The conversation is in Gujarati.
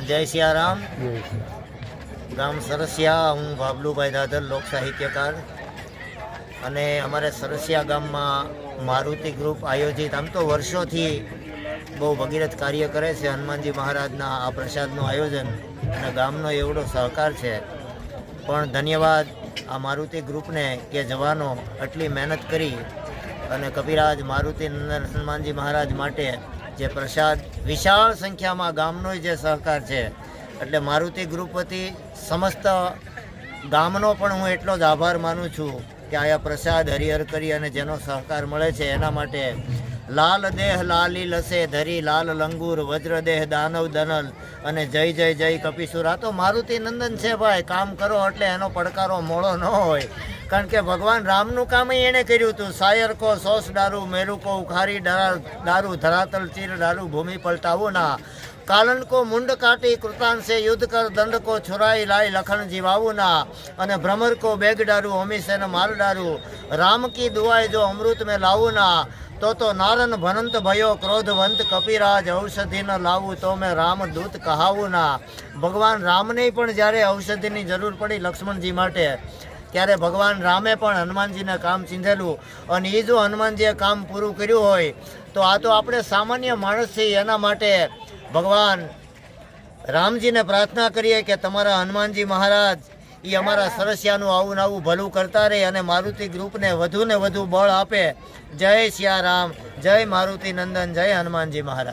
જય સિયારામ. ગામ સરસિયા. હું બાબલુભાઈ દાદર, લોક સાહિત્યકાર. અને અમારે સરસિયા ગામમાં મારુતિ ગ્રુપ આયોજિત, આમ તો વર્ષોથી બહુ ભગીરથ કાર્ય કરે છે. હનુમાનજી મહારાજના આ પ્રસાદનું આયોજન અને ગામનો એવડો સહકાર છે. પણ ધન્યવાદ આ મારુતિ ગ્રુપને કે જવાનો આટલી મહેનત કરી અને કપિરાજ મારુતિ નંદન હનુમાનજી મહારાજ માટે જે પ્રસાદ વિશાળ સંખ્યામાં ગામનો જે સહકાર છે, એટલે મારુતિ ગ્રુપ વતી સમસ્ત ગામનો પણ હું એટલો જ આભાર માનું છું કે આયા પ્રસાદ હરિહર કરી અને જેનો સહકાર મળે છે એના માટે. લાલ દેહ લાલી લસે ધરી લાલ લંગુર વજ્રદેહ દાનવ દનલ અને જય જય જય કપિસુર. આ તો મારુતિ નંદન છે ભાઈ. કામ કરો એટલે એનો પડકારો મોડો ન હોય, કારણ કે ભગવાન રામનું કામ એણે કર્યું હતું. શાયર કો સોસ ડારું મેરુ કો ઉખારી દારૂ ધરાતલ ચીર દારૂ ભૂમિ પલટાવું ના. કાલન કો મુંડ કાટી કૃતાન સે યુદ્ધ કર દંડ કો છુરાઈ લાઈ લખણ જીવાવું ના. અને ભ્રમર કો બેગ ડારું હોમી સેન માર ડારું રામ કી દુઆએ જો અમૃત મેં લાવું ના. તો નારન ભનંત ભયો ક્રોધવંત કપિરાજ ઔષધિ ન લાવું તો મેં રામદૂત કહાવું ના. ભગવાન રામને પણ જ્યારે ઔષધિની જરૂર પડી લક્ષ્મણજી માટે, ત્યારે ભગવાન રામે પણ હનુમાનજીને કામ ચીંધેલું. અને એ જો હનુમાનજીએ કામ પૂરું કર્યું હોય તો આ તો આપણે સામાન્ય માણસ છીએ. એના માટે ભગવાન રામજીને પ્રાર્થના કરીએ કે તમારા હનુમાનજી મહારાજ એ અમારા સરસિયાનું આવું આવું ભલું કરતા રહે અને મારુતિ ગ્રુપને વધુ ને વધુ બળ આપે. જય સિયારામ, જય મારુતિ નંદન, જય હનુમાનજી મહારાજ.